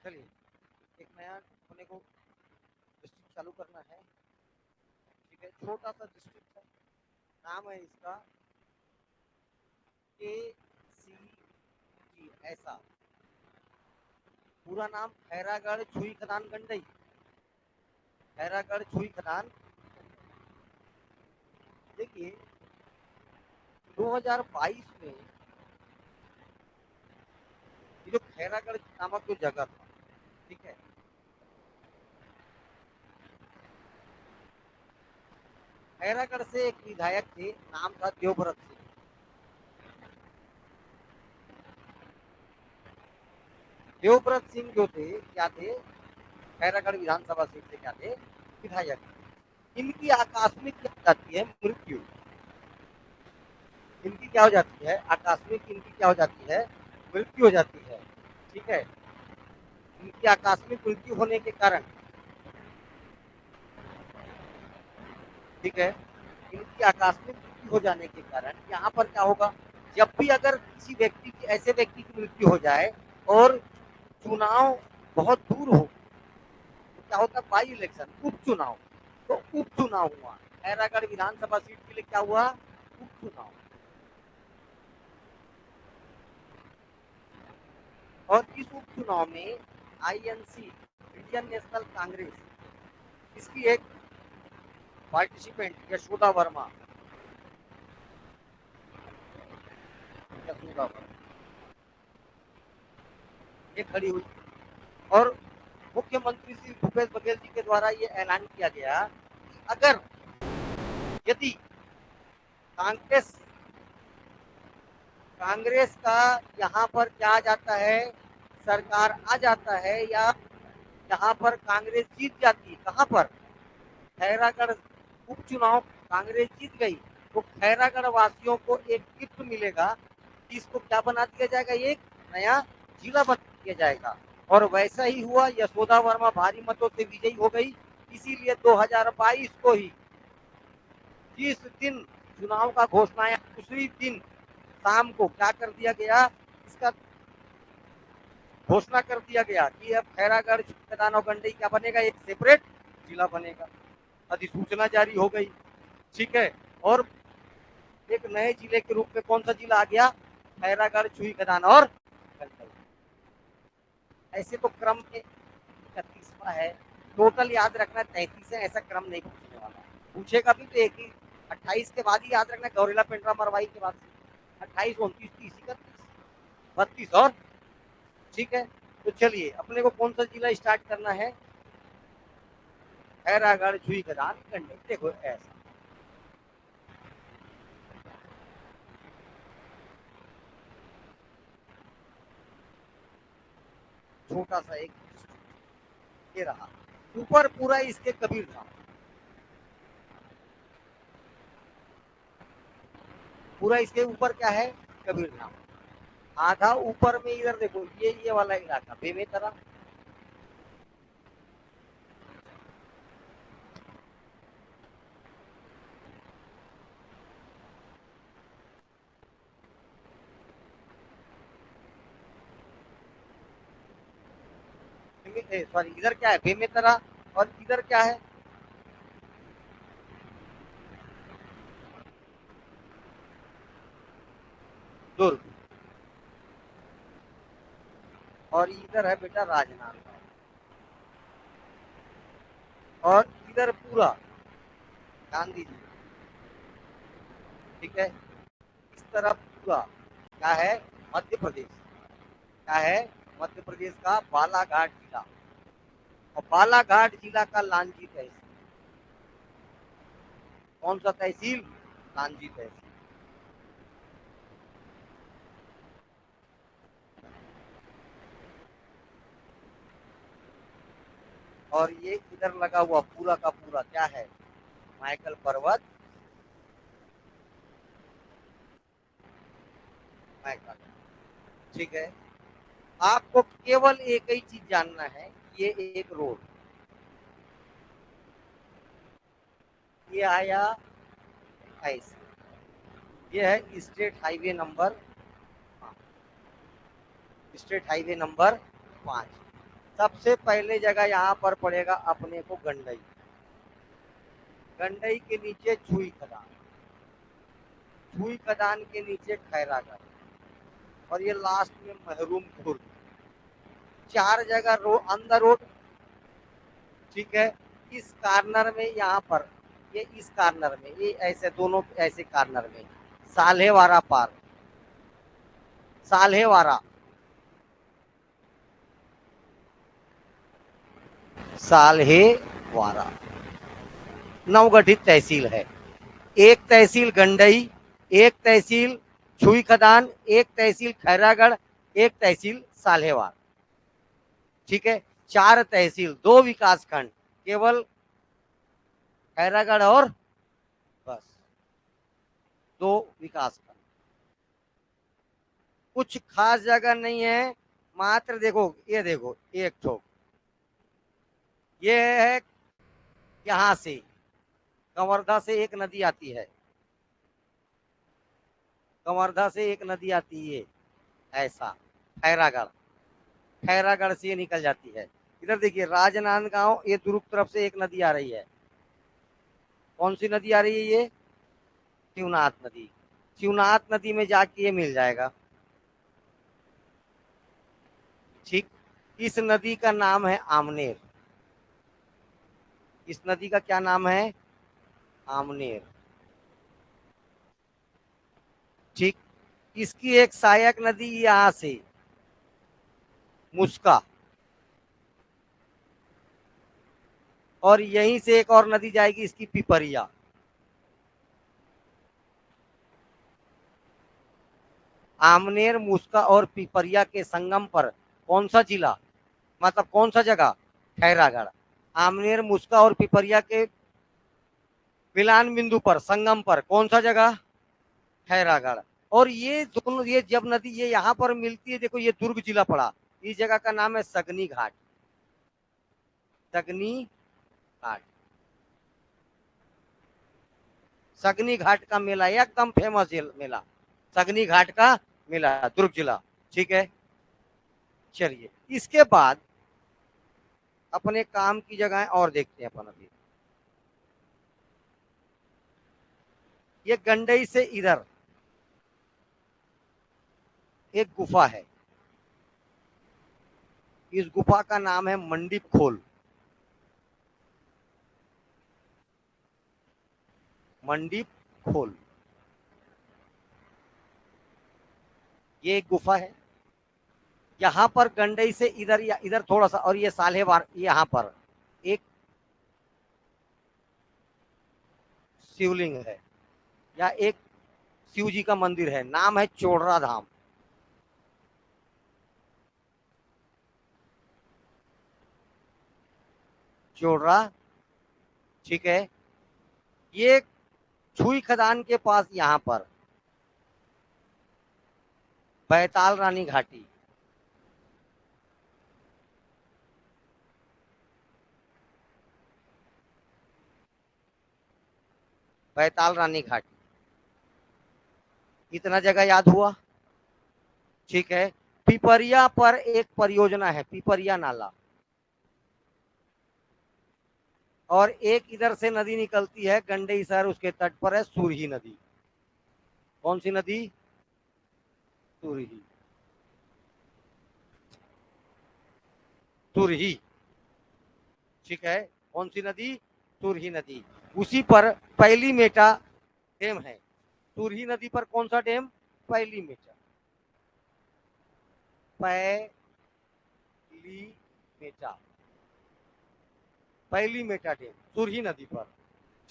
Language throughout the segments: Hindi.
चलिए, एक नया अपने को डिस्ट्रिक्ट चालू करना है। ठीक है, छोटा सा डिस्ट्रिक्ट है। नाम है इसका KCG। ऐसा पूरा नाम खैरागढ़ छुई खदान गंडई। खैरागढ़ छुई खदान। देखिए, 2022 में ये जो खैरागढ़ नामक जो जगह था, ठीक है, खैरागढ़ से एक विधायक थे, नाम था देवव्रत सिंह। देवव्रत सिंह जो थे, क्या थे, खैरागढ़ विधानसभा सीट से क्या थे, विधायक। इनकी आकस्मिक क्या हो जाती है, मृत्यु। इनकी क्या हो जाती है, आकस्मिक इनकी क्या हो जाती है, मृत्यु हो जाती है। ठीक है, इनकी आकस्मिक मृत्यु होने के कारण, ठीक है, इनकी आकस्मिक मृत्यु हो जाने के कारण यहाँ पर क्या होगा, जब भी अगर किसी व्यक्ति की, ऐसे व्यक्ति की मृत्यु हो जाए और चुनाव बहुत दूर हो, तो क्या होता है, बाई इलेक्शन, उपचुनाव। तो उपचुनाव हुआ खैरागढ़ विधानसभा सीट के लिए, क्या हुआ, उपचुनाव। और इस उपचुनाव में INC, इंडियन नेशनल कांग्रेस, इसकी एक पार्टिसिपेंट यशोदा वर्मा, यशोदा वर्मा ये खड़ी हुई। और मुख्यमंत्री श्री भूपेश बघेल जी के द्वारा ये ऐलान किया गया कि अगर, यदि कांग्रेस कांग्रेस का यहाँ पर क्या आ जाता है, सरकार आ जाता है, या यहाँ पर कांग्रेस जीत जाती है, कहाँ पर, खैरागढ़ उपचुनाव कांग्रेस जीत गई, तो खैरागढ़ वासियों को एक गिफ्ट मिलेगा, इसको क्या बना दिया जाएगा, एक नया जिला बना दिया जाएगा। और वैसा ही हुआ, यशोदा वर्मा भारी मतों से विजयी हो गई। इसीलिए 2022 को ही, जिस दिन चुनाव का घोषणा आया, उसी दिन शाम को क्या कर दिया गया, इसका घोषणा कर दिया गया कि अब खैरागढ़ मैदान और गंडई क्या बनेगा, एक सेपरेट जिला बनेगा। अधिसूचना जारी हो गई। ठीक है, और एक नए जिले के रूप में कौन सा जिला आ गया, खैरागढ़ छुई खदान और गंडई। ऐसे तो क्रम में 31वां है, टोटल याद रखना 33 है, ऐसा क्रम नहीं पूछने वाला। पूछेगा भी तो एक ही, 28 के बाद ही याद रखना, गौरेला पेंड्रा मरवाई के बाद से 28, 29, 30, 31, 32 और, ठीक है। तो चलिए, अपने को कौन सा जिला स्टार्ट करना है, खैरागढ़ छुई खदान गंडई। देखो ऐसा छोटा सा एक ये रहा, ऊपर पूरा इसके कबीर धाम, पूरा इसके ऊपर क्या है, कबीर धाम। आधा ऊपर में इधर देखो, ये वाला इलाका बेमेतरा, सॉरी, इधर क्या है, बेमेतरा, और इधर क्या है, दुर्ग, और इधर है बेटा राजनांदगांव, और इधर पूरा गांधी जी। ठीक है, इस तरफ पूरा क्या है, मध्य प्रदेश, क्या है, मध्य प्रदेश का बालाघाट जिला, और बालाघाट जिला का लांजी तहसील। कौन सा तहसील, लांजी तहसील। और ये इधर लगा हुआ पूरा का पूरा क्या है, माइकल पर्वत, माइकल। ठीक है, आपको केवल एक ही चीज जानना है, ये एक रोड, ये आया ऐसे, ये है स्टेट हाईवे नंबर 5। सबसे पहले जगह यहाँ पर पड़ेगा अपने को गंडई। गंडई के नीचे छुई खदान, छुई खदान के नीचे खैरागढ़, और ये लास्ट में महरूम खुर्द। 4 जगह अंदर रोड, ठीक है। इस कार्नर में यहाँ पर, ये इस कार्नर में, ये ऐसे दोनों ऐसे कार्नर में साल्हेवारा पार्क, साल्हेवारा, साल्हेवारा नवगठित तहसील है। एक तहसील गंडई, एक तहसील छुई खदान, एक तहसील खैरागढ़, एक तहसील साल्हेवार, ठीक है। 4 तहसील, 2 विकास खंड, केवल खैरागढ़ और बस 2 विकास खंड। कुछ खास जगह नहीं है, मात्र देखो, ये देखो एक ठोक, ये है यहां से कवर्धा से एक नदी आती है, कवर्धा से एक नदी आती है ऐसा, खैरागढ़, खैरागढ़ से ये निकल जाती है। इधर देखिए राजनांदगांव, ये दुर्ग तरफ से एक नदी आ रही है। कौन सी नदी आ रही है? ये शिवनाथ नदी। शिवनाथ नदी में जाके ये मिल जाएगा, ठीक। इस नदी का नाम है आमनेर। इस नदी का क्या नाम है? आमनेर, ठीक। इसकी एक सहायक नदी यहां से मुस्का, और यहीं से एक और नदी जाएगी इसकी पिपरिया। आमनेर, मुस्का और पिपरिया के संगम पर कौन सा जिला, मतलब कौन सा जगह? खैरागढ़। आमनेर, मुस्का और पिपरिया के मिलान बिंदु पर, संगम पर कौन सा जगह? खैरागढ़। और ये दोनों, ये जब नदी ये यहाँ पर मिलती है, देखो ये दुर्ग जिला पड़ा। इस जगह का नाम है सगनी घाट, सगनी घाट। सगनी घाट का मेला एकदम फेमस मेला, सगनी घाट का मेला, दुर्ग जिला, ठीक है। चलिए इसके बाद अपने काम की जगह और देखते हैं अपन अभी। ये गंडई से इधर एक गुफा है, इस गुफा का नाम है मंडीप खोल, मंडीप खोल। ये एक गुफा है। यहाँ पर गंडई से इधर या इधर थोड़ा सा, और ये साल्हेवार, यहाँ पर एक शिवलिंग है, या एक शिव जी का मंदिर है, नाम है चोड़रा धाम। चोड़रा, ठीक है। ये छुई खदान के पास यहाँ पर बैताल रानी घाटी, बैताल रानी घाटी, इतना जगह याद हुआ, ठीक है। पिपरिया पर एक परियोजना है, पिपरिया नाला, और एक इधर से नदी निकलती है गंडई शहर, उसके तट पर है सुरही नदी। कौन सी नदी? सुरही, सुरही, ठीक है। कौन सी नदी? सुरही नदी। उसी पर पहली मेटा डैम है। सुरही नदी पर कौन सा डैम? पहली मेटा, पहली मेटा, पहली मेटा डैम सुरही नदी पर,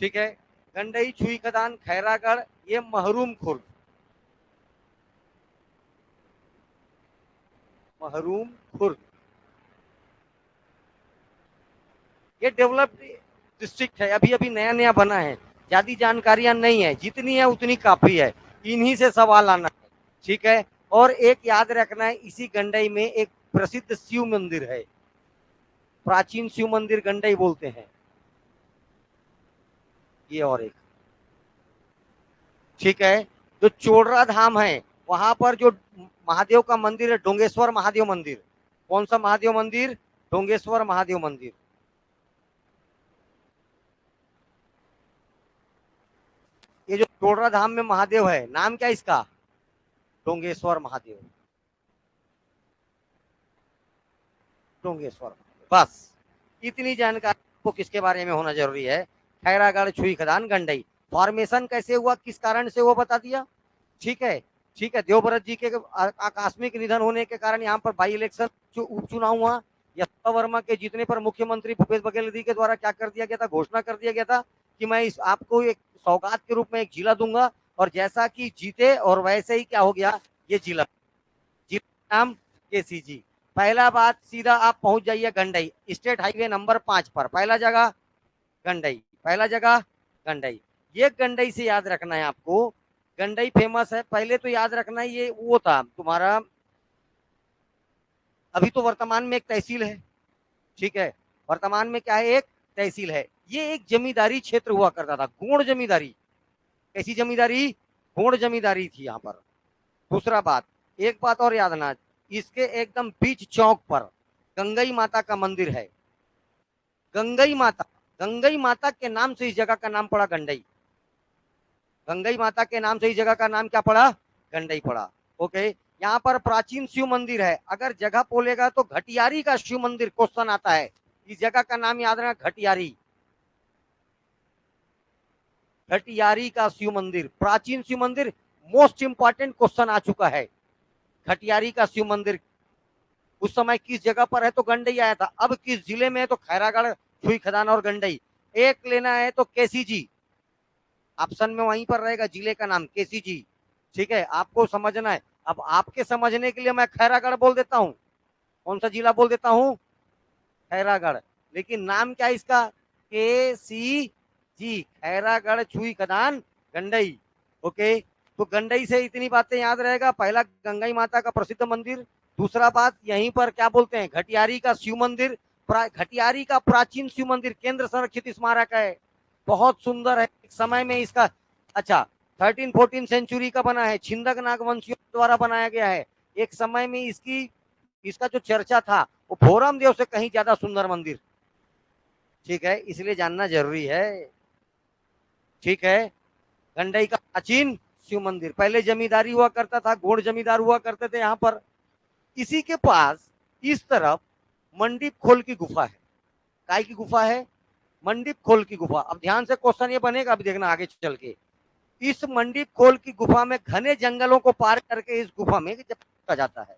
ठीक है। गंडई, छुई खदान, खैरागढ़, ये महरूम खुर्द, महरूम खुर्द, ये डेवलप्ड डिस्ट्रिक्ट है, अभी अभी नया नया बना है, ज्यादा जानकारियां नहीं है, जितनी है उतनी काफी है, इन्हीं से सवाल आना है, ठीक है। और एक याद रखना है, इसी गंडई में एक प्रसिद्ध शिव मंदिर है, प्राचीन शिव मंदिर गंडई बोलते हैं, ये और एक, ठीक है। जो चोड़रा धाम है, वहां पर जो महादेव का मंदिर है, डोंगेश्वर महादेव मंदिर। कौन सा महादेव मंदिर? डोंगेश्वर महादेव मंदिर। ये जो चोड़रा धाम में महादेव है, नाम क्या इसका? डोंगेश्वर महादेव। डोंगेश्वर, बस इतनी जानकारी आपको किसके बारे में होना जरूरी है? खैरागढ़, छुई खदान, गंडई। फॉर्मेशन कैसे हुआ, किस कारण से, वो बता दिया। ठीक है, ठीक है। देवव्रत जी के आकस्मिक निधन होने के कारण यहाँ पर बाई इलेक्शन उपचुनाव हुआ। यशोदा वर्मा के जीतने पर मुख्यमंत्री भूपेश बघेल जी के द्वारा क्या कर दिया गया था? घोषणा कर दिया गया था कि मैं इस आपको एक सौगात के रूप में एक जिला दूंगा, और जैसा कि जीते और वैसे ही क्या हो गया, ये जिला नाम केसी जी। पहला बात, सीधा आप पहुंच जाइए गंडई, स्टेट हाईवे नंबर 5 पर पहला जगह गंडई, पहला जगह गंडई। ये गंडई से याद रखना है आपको, गंडई फेमस है। पहले तो याद रखना है, ये वो था तुम्हारा, अभी तो वर्तमान में एक तहसील है। ठीक है, वर्तमान में क्या है, एक तहसील है। ये एक जमींदारी क्षेत्र हुआ करता था, गोंड जमींदारी। कैसी जमींदारी? गोंड जमींदारी थी यहाँ पर। दूसरा बात, एक बात और याद रखना, इसके एकदम बीच चौक पर गंगई माता का मंदिर है। गंगई माता, गंगई माता के नाम से इस जगह का नाम पड़ा गंडई। गंगई माता के नाम से इस जगह का नाम क्या पड़ा? गंडई पड़ा। ओके, यहाँ पर प्राचीन शिव मंदिर है। अगर जगह बोलेगा तो घटियारी का शिव मंदिर क्वेश्चन आता है। इस जगह का नाम याद रखना, घटियारी। घटियारी का शिव मंदिर, प्राचीन शिव मंदिर, मोस्ट इंपॉर्टेंट क्वेश्चन आ चुका है। घटियारी का शिव मंदिर उस समय किस जगह पर है? तो गंडई आया था। अब किस जिले में है? तो खैरागढ़, छुई खदान और गंडई। एक लेना है तो केसी जी, ऑप्शन में वहीं पर रहेगा जिले का नाम केसी जी। ठीक है, आपको समझना है। अब आपके समझने के लिए मैं खैरागढ़ बोल देता हूँ, कौन सा जिला बोल देता हूँ? खैरागढ़। लेकिन नाम क्या है इसका? केसी जी, खैरागढ़, छुई खदान, गंडई। ओके, तो गंडई से इतनी बातें याद रहेगा। पहला, गंगई माता का प्रसिद्ध मंदिर। दूसरा बात, यहीं पर क्या बोलते हैं, घटियारी का शिव मंदिर। घटियारी का प्राचीन शिव मंदिर केंद्र संरक्षित स्मारक है, बहुत सुंदर है। एक समय में इसका, अच्छा, 13-14 सेंचुरी का बना है, छिंदक नागवंशियों द्वारा बनाया गया है। एक समय में इसका जो चर्चा था, वो भोरम देव से कहीं ज्यादा सुंदर मंदिर। ठीक है, इसलिए जानना जरूरी है। ठीक है, गंडई का प्राचीन शिव मंदिर, पहले जमींदारी हुआ करता था, गोंड जमींदार हुआ करते थे यहाँ पर। इसी के पास इस तरफ मंडीप खोल की गुफा है। काय की गुफा है? मंडीप खोल की गुफा। अब ध्यान से क्वेश्चन ये बनेगा, अभी देखना आगे चल के। इस मंडीप खोल की गुफा में घने जंगलों को पार करके इस गुफा में जब पहुंचा जाता है,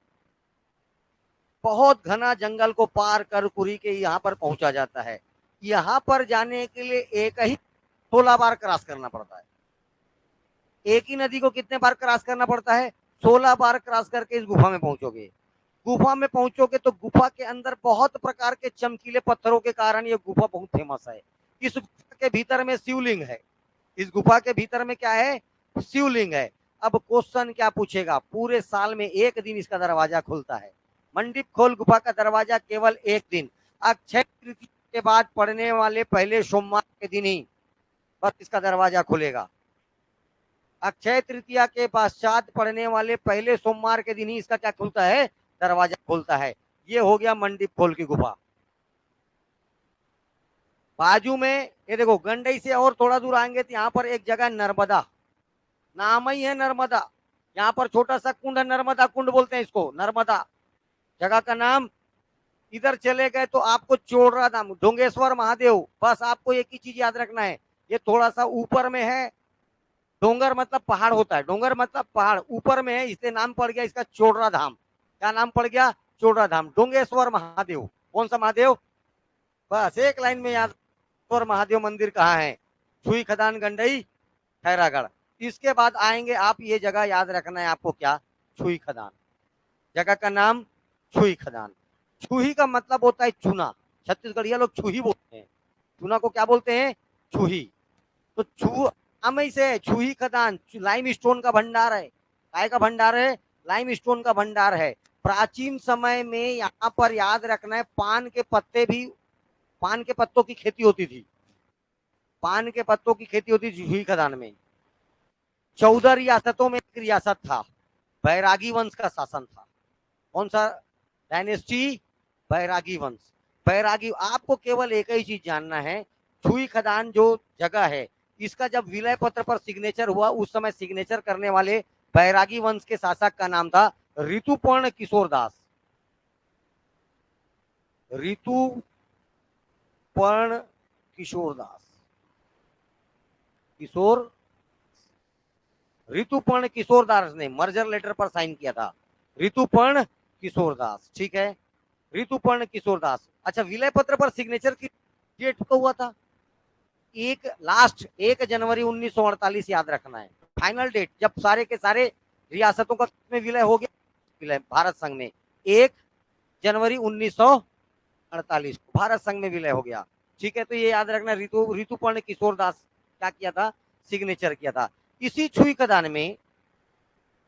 बहुत घना जंगल को पार कर कुरी के यहाँ पर पहुंचा जाता है। यहाँ पर जाने के लिए एक ही 16 बार क्रॉस करना पड़ता है। एक ही नदी को कितने बार क्रॉस करना पड़ता है? 16 बार क्रॉस करके इस गुफा में पहुंचोगे। गुफा में पहुंचोगे तो गुफा के अंदर बहुत प्रकार के चमकीले पत्थरों के कारण ये गुफा बहुत फेमस है। इस गुफा के भीतर में शिवलिंग है। इस गुफा के भीतर में क्या है? शिवलिंग है। अब क्वेश्चन क्या पूछेगा, पूरे साल में एक दिन इसका दरवाजा खुलता है। मंडीप खोल गुफा का दरवाजा केवल एक दिन, अक्षय तृतीया के बाद पड़ने वाले पहले सोमवार के दिन ही बस इसका दरवाजा खुलेगा। अक्षय तृतीया के पश्चात पड़ने वाले पहले सोमवार के दिन ही इसका क्या खुलता है? दरवाजा खुलता है। ये हो गया मंडीप खोल की गुफा। बाजू में ये देखो, गंडई से और थोड़ा दूर आएंगे तो यहाँ पर एक जगह नर्मदा, नाम ही है नर्मदा। यहाँ पर छोटा सा कुंड है, नर्मदा कुंड बोलते हैं इसको, नर्मदा जगह का नाम। इधर चले गए तो आपको चोड़रा धाम, डोंगेश्वर महादेव, बस आपको एक ही चीज याद रखना है, ये थोड़ा सा ऊपर में है। डोंगर मतलब पहाड़ होता है, डोंगर मतलब पहाड़ ऊपर में है, इसलिए नाम पड़ गया इसका चोड़रा धाम। क्या नाम पड़ गया? चोड़रा धाम। डोंगेश्वर महादेव, कौन सा महादेव? बस एक लाइन में याद, और महादेव मंदिर कहाँ है? छुई खदान, गंडई, खैरागढ़। इसके बाद आएंगे आप, ये जगह याद रखना है आपको, क्या? छुई खदान। जगह का नाम छुई खदान। छुही का मतलब होता है चूना, छत्तीसगढ़िया लोग छुही बोलते हैं। चूना को क्या बोलते हैं? छुही। तो छू नाम से है, छुही खदान। लाइम स्टोन का भंडार है। काय का भंडार है? लाइम स्टोन का भंडार है। प्राचीन समय में यहाँ पर याद रखना है, पान के पत्ते भी, पान के पत्तों की खेती होती थी। पान के पत्तों की खेती होती थी छुही खदान में। 14 रियासतों में एक रियासत था, बैरागी वंश का शासन था। कौन सा डायनेस्टी? बैरागी वंश। बैरागी, आपको केवल एक ही चीज जानना है, छुई खदान जो जगह है, इसका जब विलय पत्र पर सिग्नेचर हुआ, उस समय सिग्नेचर करने वाले बैरागी वंश के शासक का नाम था ऋतुपर्ण किशोर दास। ऋतुपर्ण किशोर दास, किशोर ऋतुपर्ण किशोर दास ने मर्जर लेटर पर साइन किया था, ऋतुपर्ण किशोर दास। ठीक है, ऋतुपर्ण किशोर दास। अच्छा, विलय पत्र पर सिग्नेचर की डेट को हुआ था लास्ट 1 जनवरी 1948, याद रखना है फाइनल डेट, जब सारे के सारे रियासतों का में विलय हो गया, विलय भारत संघ में 1 जनवरी 1948 को भारत संघ में विलय हो गया। ठीक है, तो ये याद रखना, ऋतुपर्ण किशोर दास क्या किया था, सिग्नेचर किया था। इसी छुई खदान में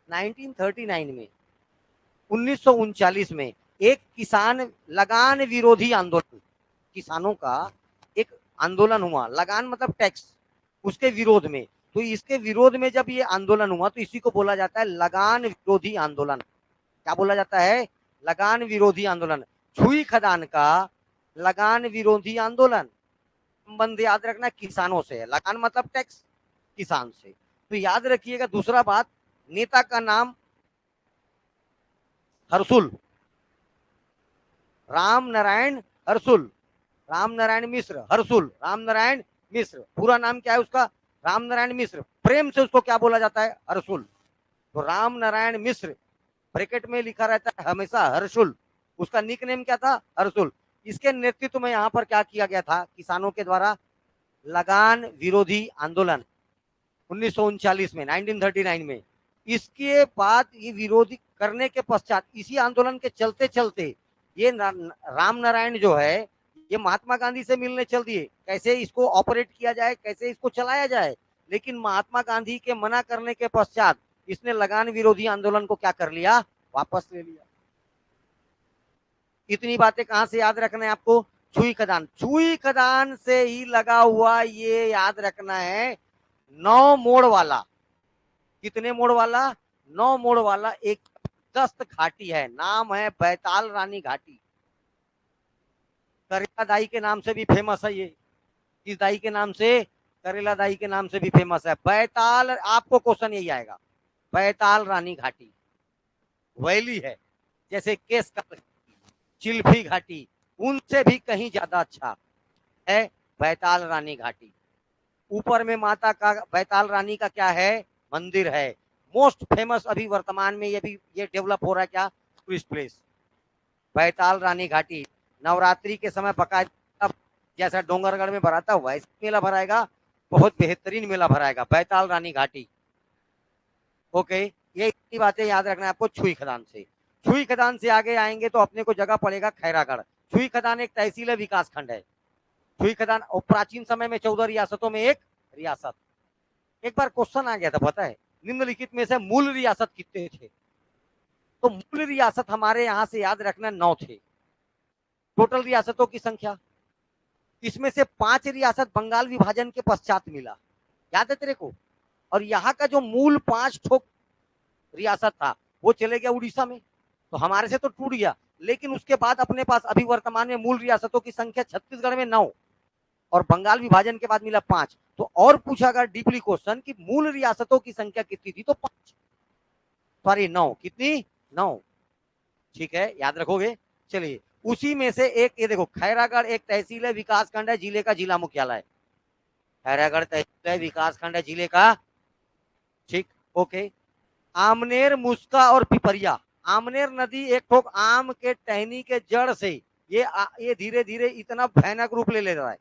1939 में 1939 में एक किसान लगान विरोधी आंदोलन, किसानों का एक आंदोलन हुआ, लगान मतलब टैक्स, उसके विरोध में। तो इसके विरोध में जब ये आंदोलन हुआ तो इसी को बोला जाता है लगान विरोधी आंदोलन। क्या बोला जाता है, लगान विरोधी आंदोलन। छुई खदान का लगान विरोधी आंदोलन संबंध याद रखना किसानों से है, लगान मतलब टैक्स, किसान से। तो याद रखिएगा। दूसरा बात, नेता का नाम हर्सुल, राम नारायण हर्सुल, राम नारायण मिश्र, हर्सुल राम नारायण मिश्र। पूरा नाम क्या है उसका, राम नारायण मिश्र। प्रेम से उसको क्या बोला जाता है, हर्सुल। तो राम नारायण मिश्र, ब्रैकेट में लिखा रहता है हमेशा हर्सुल, उसका निक नेम क्या था, हर्सुल। इसके नेतृत्व में यहाँ पर क्या किया गया था किसानों के द्वारा, लगान विरोधी आंदोलन 1939 में, 1939 में। इसके बाद ये विरोधी करने के पश्चात, इसी आंदोलन के चलते चलते ये राम नारायण जो है, ये महात्मा गांधी से मिलने चल दिए, कैसे इसको ऑपरेट किया जाए, कैसे इसको चलाया जाए। लेकिन महात्मा गांधी के मना करने के पश्चात इसने लगान विरोधी आंदोलन को क्या कर लिया, वापस ले लिया। इतनी बातें कहां से याद रखना है आपको, छुई खदान, छुई खदान से ही लगा हुआ, ये याद रखना है 9 मोड़ वाला। कितने मोड़ वाला, 9 मोड़ वाला एक दस्त घाटी है, नाम है बैताल रानी घाटी। करेला दाई के नाम से भी फेमस है ये, इस दाई के नाम से, करेला दाई के नाम से भी फेमस है बैताल। आपको क्वेश्चन यही आएगा, बैताल रानी घाटी वैली है, जैसे केस का चिल्फी घाटी, उनसे भी कहीं ज्यादा अच्छा है बैताल रानी घाटी। ऊपर में माता का, बैताल रानी का क्या है, मंदिर है। मोस्ट फेमस अभी वर्तमान में ये डेवलप हो रहा है क्या, टूरिस्ट प्लेस बैताल रानी घाटी। नवरात्रि के समय बकायदा जैसा डोंगरगढ़ में भराता वैसे मेला भराएगा, बहुत बेहतरीन मेला भराएगा बैताल रानी घाटी। ओके, ये इतनी बातें याद रखना है आपको छुई खदान से। छुई खदान से आगे आएंगे तो अपने को जगह पड़ेगा खैरागढ़। छुई खदान एक तहसील है, विकास खंड है। छुई खदान और प्राचीन समय में 14 रियासतों में एक रियासत। एक बार क्वेश्चन आ गया था पता है, निम्नलिखित में से मूल रियासत कितने थे, तो मूल रियासत हमारे यहां से याद रखना 9 थे। टोटल रियासतों की संख्या, इसमें से 5 रियासत बंगाल विभाजन के पश्चात मिला, याद है तेरे को। और यहाँ का जो मूल 5 ठोक रियासत था वो चले गया उड़ीसा में, तो हमारे से तो टूट गया। लेकिन उसके बाद अपने पास अभी वर्तमान में मूल रियासतों की संख्या छत्तीसगढ़ में 9 और बंगाल विभाजन के बाद मिला 5। तो और पूछा गया डीपली क्वेश्चन कि मूल रियासतों की संख्या कितनी थी, तो 5, सॉरी 9, कितनी, 9। ठीक है, याद रखोगे। चलिए, उसी में से एक ये देखो, खैरागढ़ एक तहसील है, विकास खंड है, जिले का जिला मुख्यालय। खैरागढ़ तहसील है, विकास खंड है, जिले का, ठीक, ओके। आमनेर, मुस्का और पिपरिया। आमनेर नदी एक ठोक आम के टहनी के जड़ से ये धीरे धीरे इतना भयानक रूप ले ले रहा है।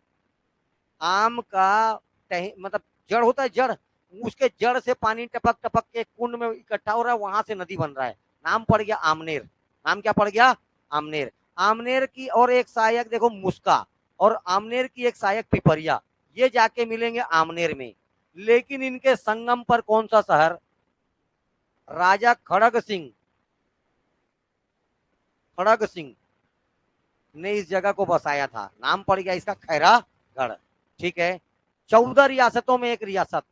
आम का मतलब जड़ होता है, जड़, उसके जड़ से पानी टपक टपक के कुंड में इकट्ठा हो रहा है, वहां से नदी बन रहा है, नाम पड़ गया आमनेर। नाम क्या पड़ गया, आमनेर। आमनेर की और एक सहायक देखो मुस्का, और आमनेर की एक सहायक पिपरिया, ये जाके मिलेंगे आमनेर में। लेकिन इनके संगम पर कौन सा शहर, राजा खड़ग सिंह ने इस जगह को बसाया था, नाम पड़ गया इसका खैरागढ़। ठीक है, 14 रियासतों में एक रियासत,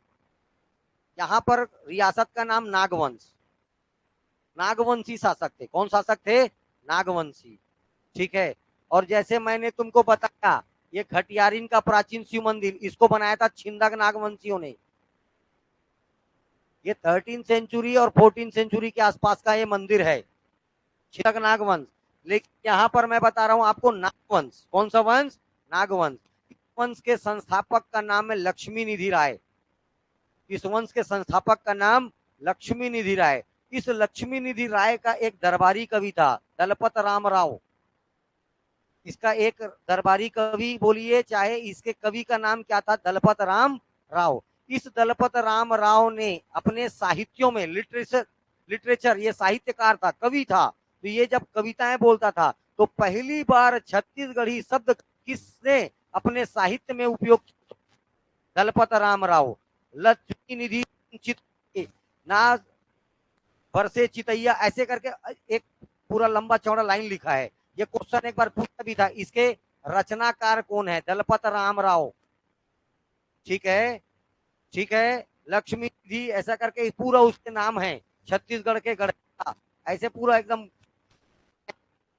यहां पर रियासत का नाम नागवंश, नागवंशी शासक थे। कौन शासक थे, नागवंशी। ठीक है, और जैसे मैंने तुमको बताया, ये खटियारिन का प्राचीन शिव मंदिर, इसको बनाया था छिंदक नागवंशियों ने। ये 13 सेंचुरी और 14 सेंचुरी के आसपास का ये मंदिर है, छिंदक नागवंश। लेकिन यहाँ पर मैं बता रहा हूँ आपको नागवंश। कौन सा वंश? नागवंश। वंश के संस्थापक का नाम है लक्ष्मी निधि राय। इस वंश के संस्थापक का नाम लक्ष्मी निधि राय। इस लक्ष्मी निधि राय का एक दरबारी कवि था, दलपत राम राव। इसका एक दरबारी कवि बोलिए, चाहे इसके कवि का नाम क्या था? दलपत राम राव। इस दलपत राम राव ने अपने साहित्यों में, लिटरेचर, ये साहित्यकार था, कवि था, तो ये जब कविताएं बोलता था तो पहली बार छत्तीसगढ़ी शब्द किसने अपने साहित्य में उपयोग? दलपत राम राव। लक्ष्मी निधि चित ना बरसे चितैया, ऐसे करके एक पूरा लंबा चौड़ा लाइन लिखा है। ये क्वेश्चन एक बार पूछा भी था, इसके रचनाकार कौन है? दलपत राम राव। ठीक है, ठीक है। लक्ष्मी निधि ऐसा करके पूरा उसके नाम है, छत्तीसगढ़ के गढ़, ऐसे पूरा एकदम।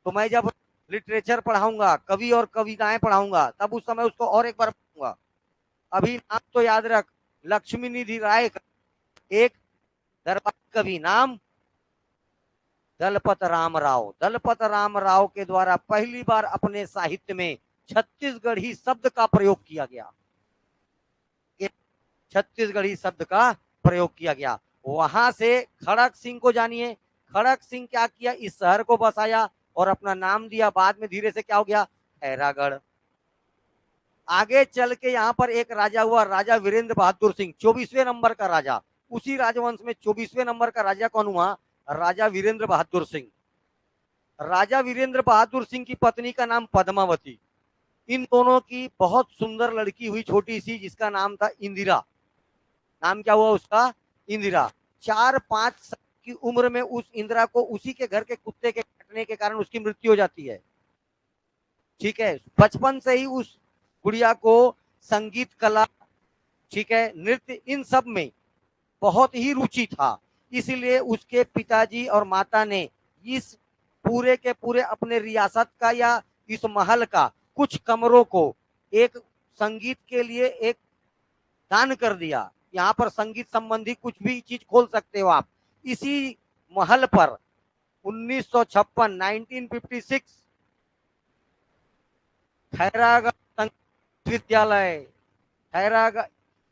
तो मैं जब लिटरेचर पढ़ाऊंगा, कवि और कविताएं पढ़ाऊंगा, तब उस समय उसको और एक बार पढ़ूंगा। अभी नाम तो याद रख, लक्ष्मी निधि राय का एक दरबारी कवि, नाम दलपत राम राव। दलपत राम राव के द्वारा पहली बार अपने साहित्य में छत्तीसगढ़ी शब्द का प्रयोग किया गया। छत्तीसगढ़ी शब्द का प्रयोग किया गया। वहां से खड़क सिंह को जानिए। खड़क सिंह क्या किया? इस शहर को बसाया और अपना नाम दिया। बाद में धीरे से क्या हो गया? खैरागढ़। आगे चल के यहाँ पर एक राजा हुआ, राजा वीरेंद्र बहादुर सिंह, 24वें नंबर का राजा। उसी राजवंश में 24वें नंबर का राजा कौन हुआ? राजा वीरेंद्र बहादुर सिंह। राजा वीरेंद्र बहादुर सिंह की पत्नी का नाम पद्मावती। इन दोनों की बहुत सुंदर लड़की हुई, छोटी सी, जिसका नाम था इंदिरा। नाम क्या हुआ उसका? इंदिरा। 4-5 साल की उम्र में उस इंदिरा को उसी के घर के कुत्ते के काटने के कारण उसकी मृत्यु हो जाती है। ठीक है, बचपन से ही उस गुड़िया को संगीत कला, ठीक है, नृत्य, इन सब में बहुत ही रुचि था। इसलिए उसके पिताजी और माता ने इस पूरे के पूरे अपने रियासत का या इस महल का कुछ कमरों को एक संगीत के लिए एक दान कर दिया। यहाँ पर संगीत संबंधी कुछ भी चीज खोल सकते हो आप। इसी महल पर 1956 1956 खैरागढ़ संगीत विश्वविद्यालय, खैरागढ़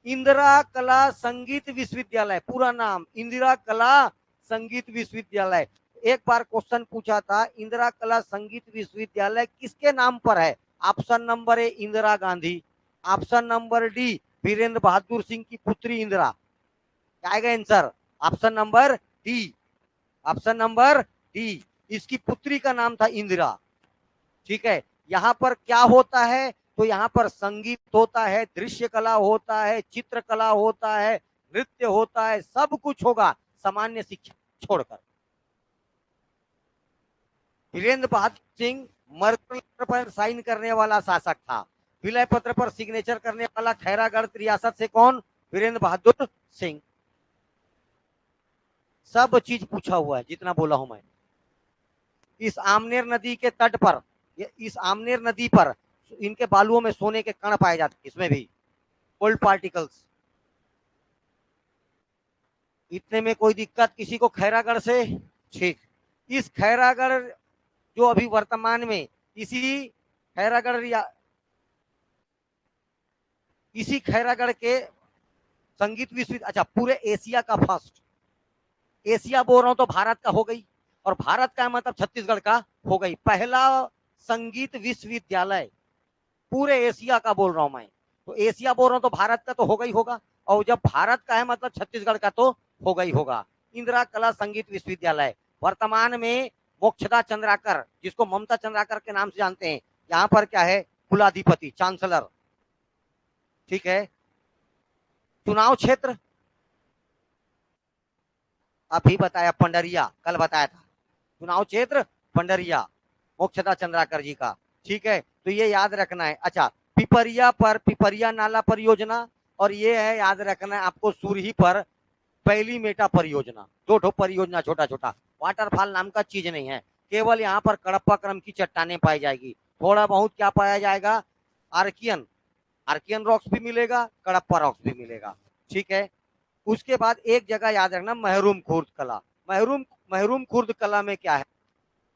इंदिरा कला संगीत विश्वविद्यालय, पूरा नाम इंदिरा कला संगीत विश्वविद्यालय। एक बार क्वेश्चन पूछा था, इंदिरा कला संगीत विश्वविद्यालय किसके नाम पर है? Option number A Indira Gandhi, option number D Virendra Bahadur Singh की पुत्री इंदिरा। क्या आएगा answer? Option number D, option number D. इसकी पुत्री का नाम था इंदिरा। ठीक है, यहाँ पर क्या होता है? तो यहाँ पर संगीत होता है, दृश्य कला होता है, चित्रकला होता है, नृत्य होता है, सब कुछ होगा, सामान्य शिक्षा छोड़कर। वीरेंद्र बहादुर सिंह मरकर पर साइन करने वाला शासक था। विलय पत्र पर सिग्नेचर करने वाला खैरागढ़ रियासत से कौन? वीरेंद्र बहादुर सिंह। सब चीज पूछा हुआ है जितना बोला हूं मैं। इस आमनेर नदी के तट पर, इस आमनेर नदी पर इनके बालुओं में सोने के कण पाए जाते हैं, इसमें भी गोल्ड पार्टिकल्स। इतने में कोई दिक्कत किसी को खैरागढ़ से? ठीक। इस खैरागढ़ जो अभी वर्तमान में इसी खैरागढ़ इसी खैरागढ़ के संगीत विश्वविद्यालय, अच्छा, पूरे एशिया का फर्स्ट, एशिया बोल रहा हूं तो भारत का हो गई, और भारत का मतलब छत्तीसगढ़ का हो गई, पहला संगीत विश्वविद्यालय पूरे एशिया का बोल रहा हूं मैं। तो एशिया बोल रहा हूं तो भारत का तो होगा ही होगा, और जब भारत का है मतलब छत्तीसगढ़ का तो होगा ही होगा। इंदिरा कला संगीत विश्वविद्यालय वर्तमान में मोक्षदा चंद्राकर, जिसको ममता चंद्राकर के नाम से जानते हैं, यहाँ पर क्या है? कुलाधिपति, चांसलर। ठीक है, चुनाव क्षेत्र अभी बताया, पंडरिया, कल बताया था। चुनाव क्षेत्र पंडरिया, मोक्षदा चंद्राकर जी का। ठीक है, तो ये याद रखना है। अच्छा, पिपरिया पर पिपरिया नाला परियोजना, और ये है याद रखना है आपको सूरही पर पहली मेटा परियोजना। दो ठो परियोजना, छोटा छोटा, वाटरफॉल नाम का चीज नहीं है, केवल यहाँ पर कडप्पा क्रम की चट्टानें पाई जाएगी। थोड़ा बहुत क्या पाया जाएगा, आर्कियन आर्कियन रॉक्स भी मिलेगा, कड़प्पा रॉक्स भी मिलेगा। ठीक है, उसके बाद एक जगह याद रखना, महरूम खुर्द कला। महरूम महरूम खुर्द कला में क्या है,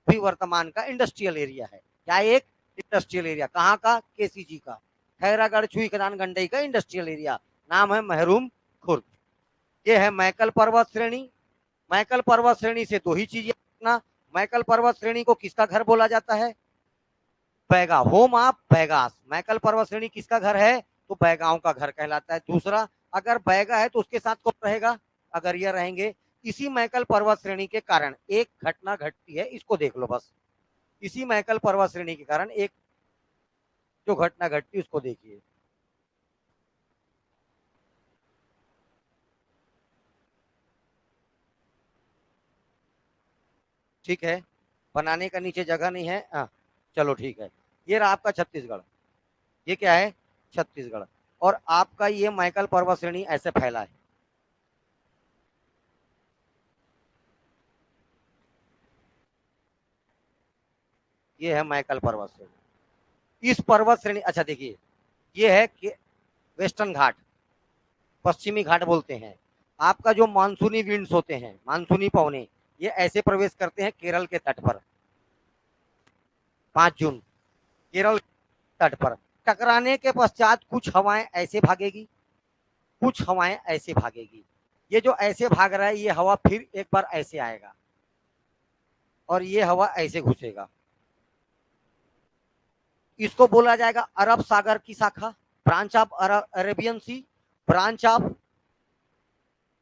भी वर्तमान का इंडस्ट्रियल एरिया है। क्या एक इंडस्ट्रियल एरिया, कहाँ का, केसीजी का, खैरागढ़ छुई खदान गंडई का इंडस्ट्रियल एरिया, नाम है महरूम खुर्द। ये है मैकल पर्वत श्रेणी। मैकल पर्वत श्रेणी से दो ही चीजें रखना, मैकल पर्वत श्रेणी को किसका घर बोला जाता है, बैगा, होम ऑफ बैगास। मैकल पर्वत श्रेणी किसका घर है, तो बैगाओं का घर कहलाता है। दूसरा, अगर बैगा है तो उसके साथ कौन रहेगा, अगर ये रहेंगे। इसी मैकल पर्वत श्रेणी के कारण एक घटना घटती है, इसको देख लो बस। इसी मैकल पर्वत श्रेणी के कारण एक जो घटना घटती है उसको देखिए। ठीक है, बनाने का नीचे जगह नहीं है। हाँ, चलो ठीक है। ये रहा आपका छत्तीसगढ़। ये क्या है, छत्तीसगढ़। और आपका ये मैकल पर्वत श्रेणी ऐसे फैला है। ये है मैकल पर्वत श्रेणी। इस पर्वत श्रेणी, अच्छा देखिए, ये है कि वेस्टर्न घाट, पश्चिमी घाट बोलते हैं। आपका जो मानसूनी विंड्स होते हैं, मानसूनी पवने, ये ऐसे प्रवेश करते हैं केरल के तट पर। 5 जून, केरल तट पर टकराने के पश्चात कुछ हवाएं ऐसे भागेगी, कुछ हवाएं ऐसे भागेगी। ये जो ऐसे भाग रहा है, ये हवा फिर एक बार ऐसे आएगा और ये हवा ऐसे घुसेगा। इसको बोला जाएगा अरब सागर की शाखा, branch of Arabian Sea, branch of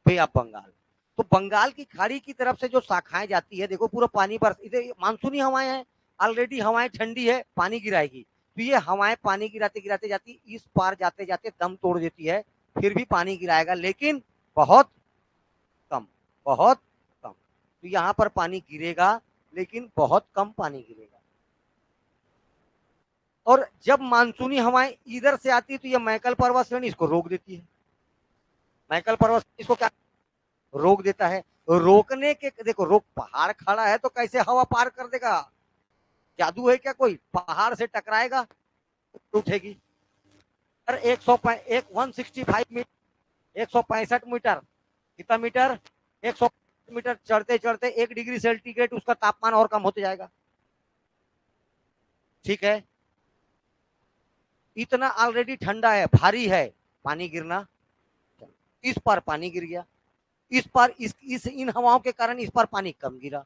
Bay of Bengal. तो बंगाल की खाड़ी की तरफ से जो शाखाएं जाती है, देखो पूरा पानी बरस, इधर मानसूनी हवाएं हैं, ऑलरेडी हवाएं ठंडी है, पानी गिराएगी, तो ये हवाएं पानी गिराते गिराते जाती, इस पार जाते जाते दम तोड़ देती है, फिर भी पानी गिराएगा, लेकिन बहुत कम, बहुत कम। तो यहाँ पर पानी गिरेगा, लेकिन बहुत कम पानी गिरेगा। और जब मानसूनी हवाएं इधर से आती है, तो ये मैकल पर्वत श्रेणी इसको रोक देती है। मैकल पर्वत इसको क्या रोक देता है, रोकने के, देखो रोक, पहाड़ खड़ा है तो कैसे हवा पार कर देगा, जादू है क्या कोई, पहाड़ से टकराएगा तो उठेगी। और 165 मीटर, 165 मीटर, कितना मीटर, 100 मीटर चढ़ते चढ़ते 1 डिग्री सेंटीग्रेड उसका तापमान और कम होते जाएगा। ठीक है, इतना ऑलरेडी ठंडा है, भारी है, पानी गिरना, इस पर पानी गिर गया, इस पर इस इन हवाओं के कारण इस पर पानी कम गिरा,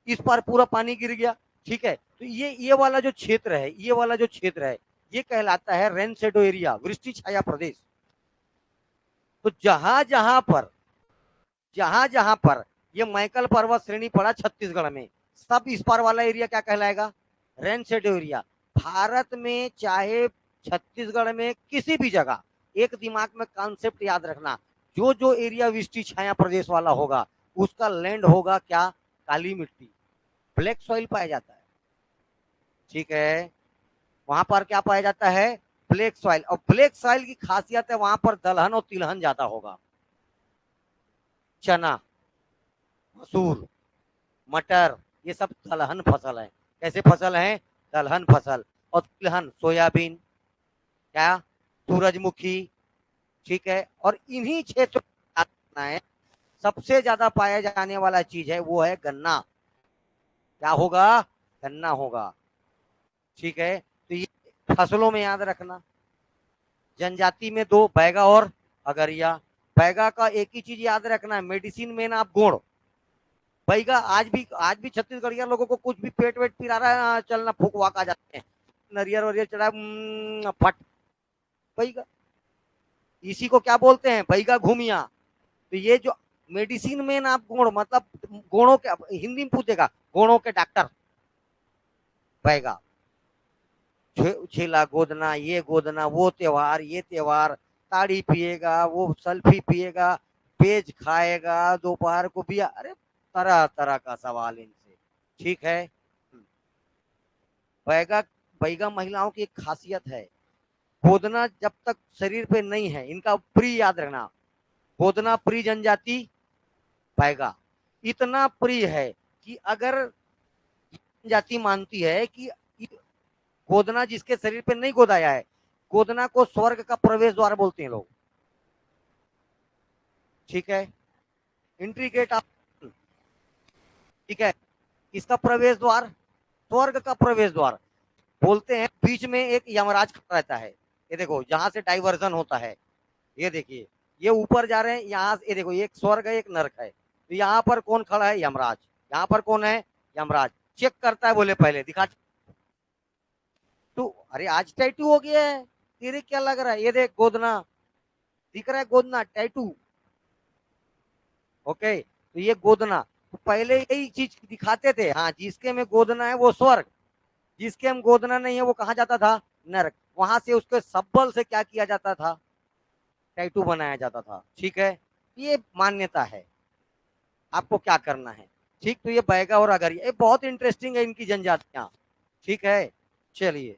इस पर पूरा पानी गिर गया। ठीक है, तो ये वाला जो क्षेत्र है, ये वाला जो क्षेत्र है, ये कहलाता है रेन शेडो एरिया, वृष्टि छाया प्रदेश। तो जहां जहां पर ये मैकल पर्वत श्रेणी पड़ा छत्तीसगढ़ में, सब इस पार वाला एरिया क्या कहलाएगा, रेन शेडो एरिया। भारत में चाहे छत्तीसगढ़ में किसी भी जगह, एक दिमाग में कॉन्सेप्ट याद रखना, जो जो एरिया वृष्टि छाया प्रदेश वाला होगा, उसका लैंड होगा क्या, काली मिट्टी, ब्लैक सॉइल पाया जाता है। ठीक है, वहां पर क्या पाया जाता है, ब्लैक सॉइल। और ब्लैक सॉइल की खासियत है, वहां पर दलहन और तिलहन ज्यादा होगा। चना, मसूर, मटर, ये सब दलहन फसल है। कैसे फसल है, दलहन फसल। और तिलहन, सोयाबीन, क्या, सूरजमुखी। ठीक है, और इन्हीं क्षेत्रों में सबसे ज्यादा पाया जाने वाला चीज है, वो है गन्ना। क्या होगा, गन्ना होगा। ठीक है, तो ये फसलों में याद रखना। जनजाति में दो, बैगा और अगरिया। बैगा का एक ही चीज याद रखना है, मेडिसिन में आप गुण। बैगा आज भी छत्तीसगढ़िया लोगों को कुछ भी पेट वेट पिरा रहा है, चलना फुकवाक आ जाते हैं, नरियर वरियर चढ़ा, फट, बैगा। इसी को क्या बोलते हैं, बैगा घूमिया। तो ये जो मेडिसिन में आप गुण, मतलब गुणों के, हिंदी में पूछेगा, गुणों के डॉक्टर, बैगा। छेला गोदना, ये गोदना, वो त्योहार, ये त्योहार, ताड़ी पिएगा, वो सल्फी पिएगा, पेज खाएगा, दोपहर को पिया, अरे तरह तरह का सवाल इनसे। ठीक है, बैगा, बैगा महिलाओं की एक खासियत है, गोदना जब तक शरीर पे नहीं है, इनका प्री याद रखना, गोदना प्री जनजाति बैगा, इतना प्रिय है कि अगर जनजाति मानती है कि गोदना जिसके शरीर पे नहीं गोदाया है, गोदना को स्वर्ग का प्रवेश द्वार बोलते हैं लोग। ठीक है, एंट्री गेट आप, ठीक है, इसका प्रवेश द्वार स्वर्ग का प्रवेश द्वार बोलते हैं। बीच में एक यमराज खड़ा रहता है, ये देखो जहां से डाइवर्जन होता है, ये देखिए, ये ऊपर जा रहे हैं, यहाँ ये देखो, एक स्वर्ग है एक नरक है, तो यहाँ पर कौन खड़ा है? यमराज। यहाँ पर कौन है? यमराज। चेक करता है, बोले पहले दिखा। तो अरे आज टैटू हो गया है, तेरे क्या लग रहा है? ये देख गोदना दिख रहा है, गोदना टैटू। ओके, तो ये गोदना, तो पहले यही चीज दिखाते थे, हाँ जिसके में गोदना है वो स्वर्ग, जिसके हम गोदना नहीं है वो कहा जाता था? नरक। वहां से उसके सब्बल से क्या किया जाता था? टैटू बनाया जाता था। ठीक है, ये मान्यता है, आपको क्या करना है। ठीक, तो ये बैगा और अगरिया, ये बहुत इंटरेस्टिंग है इनकी जनजातियां। ठीक है, चलिए।